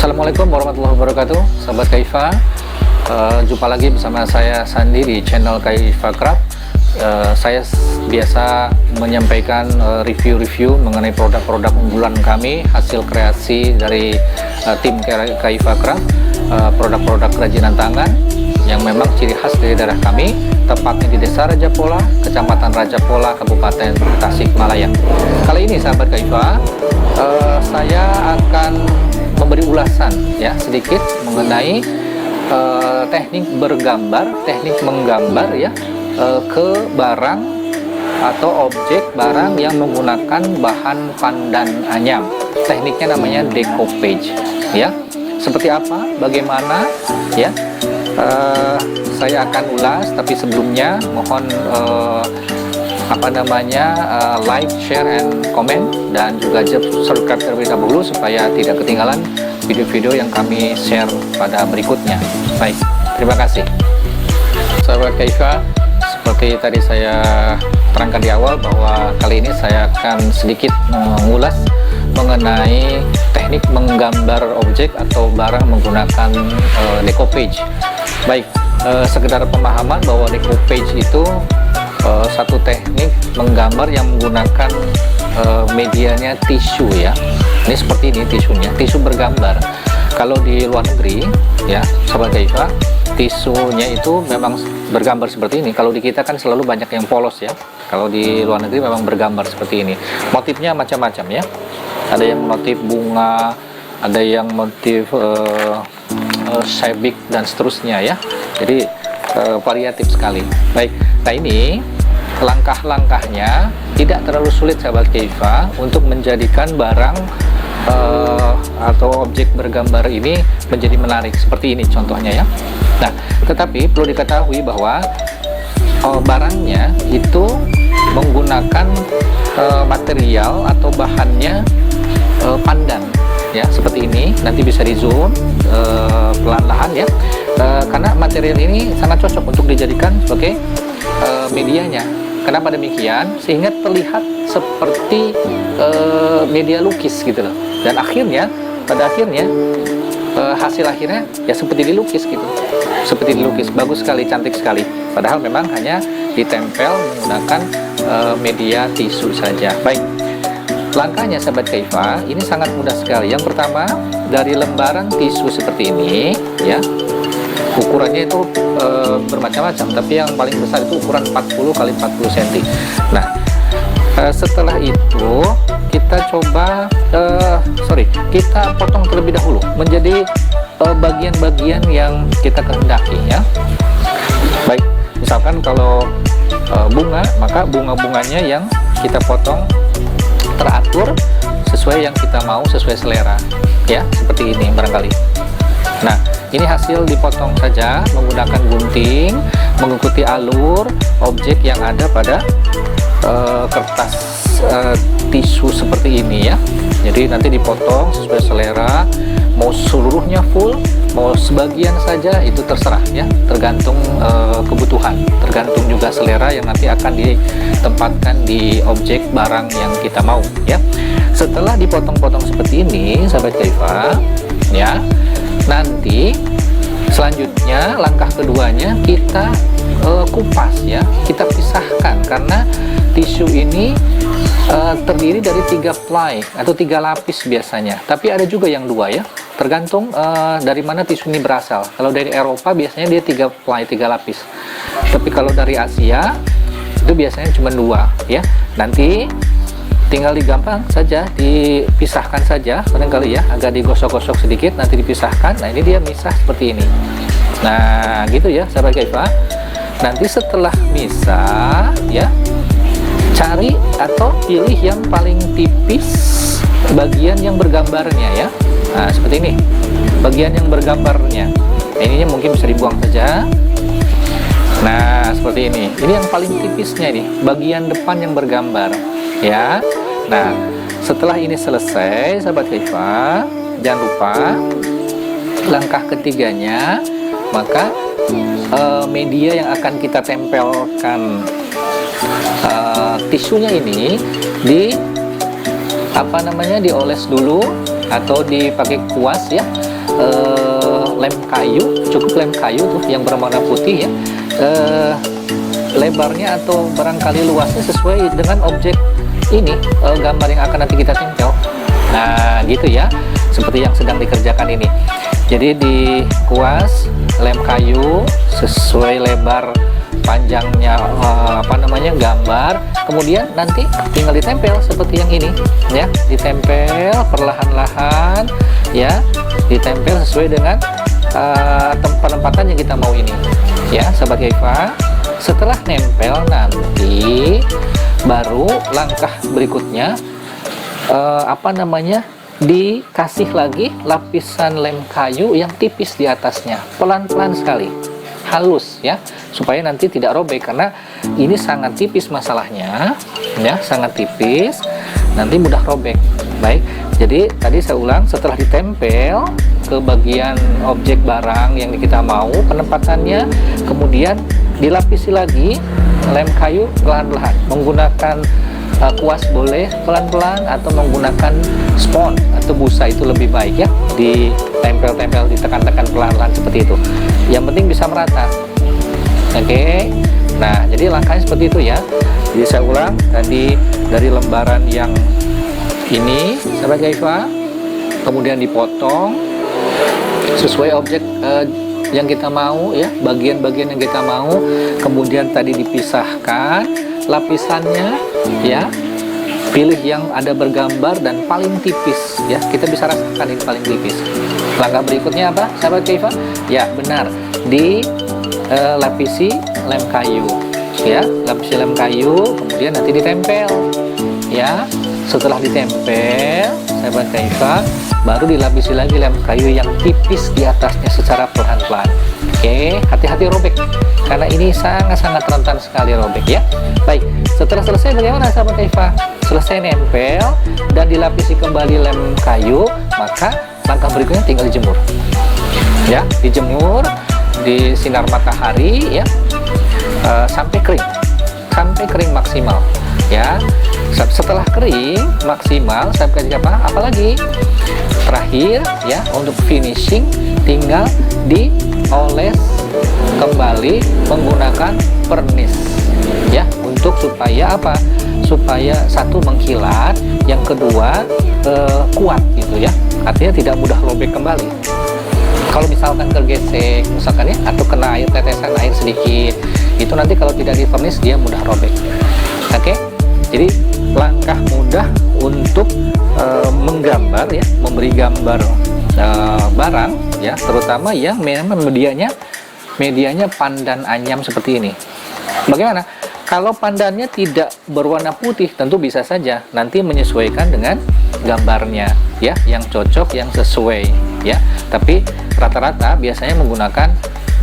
Assalamualaikum warahmatullahi wabarakatuh, sahabat Kaifa. Jumpa lagi bersama saya Sandi di channel Kaifa Craft. Saya biasa menyampaikan review-review mengenai produk-produk unggulan kami, hasil kreasi dari tim Kaifa Craft, produk-produk kerajinan tangan yang memang ciri khas dari daerah kami, tepatnya di Desa Rajapola, Kecamatan Rajapola, Kabupaten Tasikmalaya. Kali ini sahabat Kaifa, saya akan memberi ulasan ya sedikit mengenai teknik bergambar, teknik menggambar ya ke barang atau objek barang yang menggunakan bahan pandan anyam. Tekniknya namanya decoupage ya. Seperti apa, bagaimana ya, saya akan ulas, tapi sebelumnya mohon like, share, and comment, dan juga subscribe terlebih dahulu supaya tidak ketinggalan video-video yang kami share pada berikutnya. Baik, terima kasih sahabat Kaifa. Seperti tadi saya terangkan di awal bahwa kali ini saya akan sedikit mengulas mengenai teknik menggambar objek atau barang menggunakan decoupage. Baik, sekedar pemahaman bahwa decoupage itu satu teknik menggambar yang menggunakan medianya tisu ya. Ini seperti ini tisunya, tisu bergambar. Kalau di luar negeri ya sahabat Kaifa, tisunya itu memang bergambar seperti ini. Kalau di kita kan selalu banyak yang polos ya. Kalau di luar negeri memang bergambar seperti ini. Motifnya macam-macam ya. Ada yang motif bunga, ada yang motif sabik dan seterusnya ya. Jadi variatif sekali. Baik, nah ini langkah-langkahnya tidak terlalu sulit sahabat Kaifa untuk menjadikan barang atau objek bergambar ini menjadi menarik seperti ini contohnya ya. Nah, tetapi perlu diketahui bahwa barangnya itu menggunakan material atau bahannya pandan ya, seperti ini. Nanti bisa di zoom pelan-pelan ya, karena material ini sangat cocok untuk dijadikan sebagai medianya. Kenapa demikian? Sehingga terlihat seperti media lukis gitu loh. Dan akhirnya, pada akhirnya hasil akhirnya ya seperti dilukis gitu. Seperti dilukis, bagus sekali, cantik sekali. Padahal memang hanya ditempel menggunakan media tisu saja. Baik, langkahnya sahabat Kaifa ini sangat mudah sekali. Yang pertama, dari lembaran tisu seperti ini ya. Ukurannya itu bermacam-macam, tapi yang paling besar itu ukuran 40 x 40 cm. Nah, setelah itu kita coba kita potong terlebih dahulu menjadi bagian-bagian yang kita kehendaki ya. Baik, misalkan kalau bunga, maka bunga-bunganya yang kita potong teratur sesuai yang kita mau, sesuai selera ya, seperti ini barangkali. Nah, ini hasil dipotong saja menggunakan gunting, mengikuti alur objek yang ada pada kertas tisu seperti ini ya. Jadi nanti dipotong sesuai selera, mau seluruhnya full, mau sebagian saja, itu terserah ya, tergantung kebutuhan, tergantung juga selera yang nanti akan ditempatkan di objek barang yang kita mau ya. Setelah dipotong-potong seperti ini sahabat Kaifa ya, nanti selanjutnya langkah keduanya kita kupas ya, kita pisahkan, karena tisu ini terdiri dari 3 ply atau 3 lapis biasanya, tapi ada juga yang 2 ya, tergantung dari mana tisu ini berasal. Kalau dari Eropa biasanya dia 3 ply, 3 lapis, tapi kalau dari Asia itu biasanya cuma 2 ya. Nanti tinggal digampang saja, dipisahkan saja barangkali ya, agak digosok-gosok sedikit, nanti dipisahkan. Nah, ini dia misah seperti ini. Nah, gitu ya sahabat Kaifa. Nanti setelah misah ya, cari atau pilih yang paling tipis bagian yang bergambarnya ya. Nah, seperti ini bagian yang bergambarnya. Nah, ininya mungkin bisa dibuang saja. Nah, seperti ini yang paling tipisnya, ini bagian depan yang bergambar ya. Nah, setelah ini selesai sahabat Kaifa, jangan lupa langkah ketiganya, maka media yang akan kita tempelkan tisunya ini dioles dulu atau dipakai kuas ya, lem kayu, cukup lem kayu tuh yang berwarna putih ya, lebarnya atau barangkali luasnya sesuai dengan objek ini, gambar yang akan nanti kita tempel. Nah gitu ya, seperti yang sedang dikerjakan ini. Jadi dikuas lem kayu sesuai lebar panjangnya gambar, kemudian nanti tinggal ditempel seperti yang ini ya, ditempel perlahan-lahan ya, ditempel sesuai dengan penempatan yang kita mau ini ya sahabat Kaifa. Setelah nempel nanti baru langkah berikutnya dikasih lagi lapisan lem kayu yang tipis di atasnya, pelan-pelan sekali, halus ya, supaya nanti tidak robek, karena ini sangat tipis masalahnya ya, sangat tipis, nanti mudah robek. Baik, jadi tadi saya ulang, setelah ditempel ke bagian objek barang yang kita mau penempatannya, kemudian dilapisi lagi lem kayu pelan-pelan menggunakan kuas boleh pelan-pelan, atau menggunakan spons atau busa itu lebih baik ya, ditempel-tempel, ditekan-tekan pelan-pelan seperti itu, yang penting bisa merata. Oke. Nah jadi langkahnya seperti itu ya. Jadi saya ulang, tadi dari lembaran yang ini sahabat Kaifa, kemudian dipotong sesuai objek yang kita mau ya, bagian-bagian yang kita mau, kemudian tadi dipisahkan lapisannya ya, pilih yang ada bergambar dan paling tipis ya, kita bisa rasakan ini paling tipis. Langkah berikutnya apa sahabat Kaifa? Ya benar, dilapisi lem kayu ya, lapisi lem kayu, kemudian nanti ditempel ya. Setelah ditempel sahabat Kaifa, baru dilapisi lagi lem kayu yang tipis di atasnya secara pelan-pelan. Oke, hati-hati robek, karena ini sangat-sangat rentan sekali robek ya. Baik, setelah selesai bagaimana sahabat Kaifa? Selesai nempel dan dilapisi kembali lem kayu, maka langkah berikutnya tinggal dijemur ya, dijemur di sinar matahari ya, sampai kering maksimal ya. Setelah kering maksimal sahabat Kaifa, apalagi terakhir ya, untuk finishing tinggal dioles kembali menggunakan pernis ya, untuk supaya apa? Supaya satu mengkilat, yang kedua kuat gitu ya, artinya tidak mudah robek kembali. Kalau misalkan tergesek misalkan ya, atau kena air, tetesan air sedikit, itu nanti kalau tidak di pernis dia mudah robek. Oke, jadi langkah mudah untuk menggambar ya, memberi gambar barang ya, terutama yang memang medianya pandan anyam seperti ini. Bagaimana? Kalau pandannya tidak berwarna putih, tentu bisa saja nanti menyesuaikan dengan gambarnya ya, yang cocok, yang sesuai ya. Tapi rata-rata biasanya menggunakan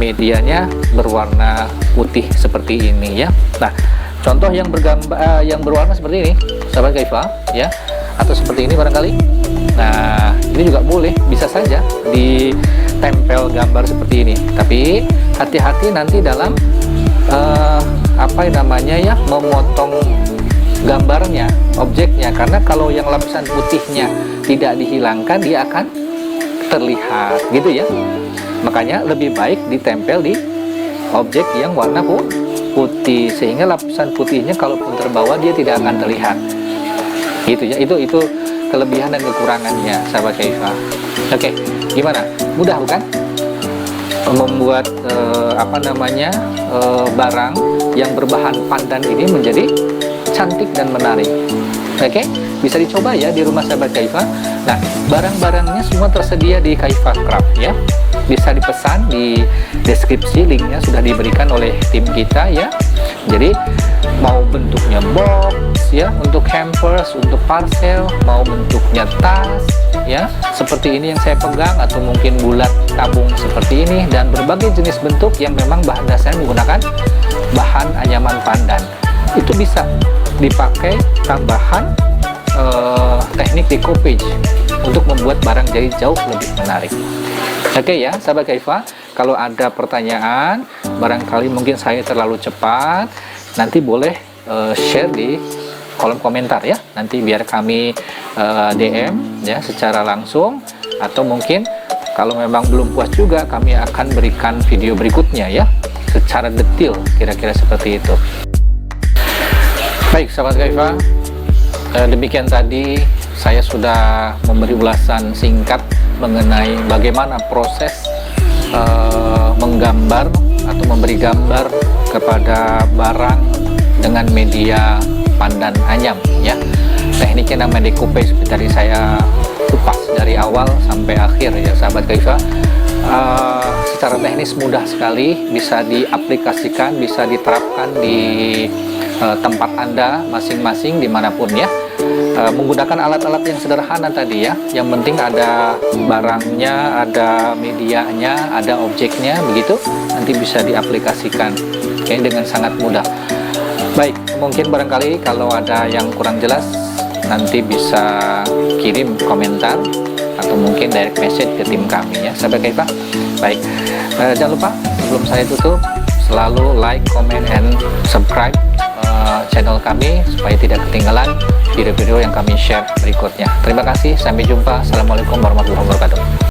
medianya berwarna putih seperti ini ya. Nah, contoh yang berwarna seperti ini sahabat Kaifa ya, atau seperti ini barangkali. Nah ini juga boleh, bisa saja ditempel gambar seperti ini, tapi hati-hati nanti dalam memotong gambarnya, objeknya, karena kalau yang lapisan putihnya tidak dihilangkan dia akan terlihat gitu ya. Makanya lebih baik ditempel di objek yang warna putih, sehingga lapisan putihnya kalaupun terbawa dia tidak akan terlihat gitu ya. Itu kelebihan dan kekurangannya sahabat Kaifa. Oke, gimana? Mudah bukan membuat barang yang berbahan pandan ini menjadi cantik dan menarik? Oke, bisa dicoba ya di rumah sahabat Kaifa. Nah, barang-barangnya semua tersedia di Kaifa Craft ya. Bisa dipesan di deskripsi, linknya sudah diberikan oleh tim kita ya. Jadi mau bentuknya box ya, untuk hampers, untuk parcel, mau bentuknya tas ya, seperti ini yang saya pegang, atau mungkin bulat tabung seperti ini, dan berbagai jenis bentuk yang memang bahan dasarnya menggunakan bahan anyaman pandan, itu bisa dipakai tambahan teknik decoupage untuk membuat barang jadi jauh lebih menarik. Oke ya sahabat Kaifa, kalau ada pertanyaan, barangkali mungkin saya terlalu cepat, nanti boleh share di kolom komentar ya, nanti biar kami DM ya secara langsung, atau mungkin Kalau memang belum puas juga, kami akan berikan video berikutnya ya, secara detail, kira-kira seperti itu. Baik sahabat Kaifa, demikian tadi saya sudah memberi ulasan singkat mengenai bagaimana proses menggambar atau memberi gambar kepada barang dengan media pandan anyam ya. Tekniknya namanya decoupage, seperti tadi saya kupas dari awal sampai akhir ya sahabat Kaifa. Secara teknis mudah sekali, bisa diaplikasikan, bisa diterapkan di tempat Anda masing-masing dimanapun ya. Menggunakan alat-alat yang sederhana tadi ya, yang penting ada barangnya, ada medianya, ada objeknya, begitu nanti bisa diaplikasikan dengan sangat mudah. Baik, mungkin barangkali kalau ada yang kurang jelas nanti bisa kirim komentar atau mungkin direct message ke tim kami ya sahabat Kaifa. Baik, jangan lupa sebelum saya tutup selalu like, comment, and subscribe channel kami supaya tidak ketinggalan video-video yang kami share berikutnya. Terima kasih, sampai jumpa. Assalamualaikum warahmatullahi wabarakatuh.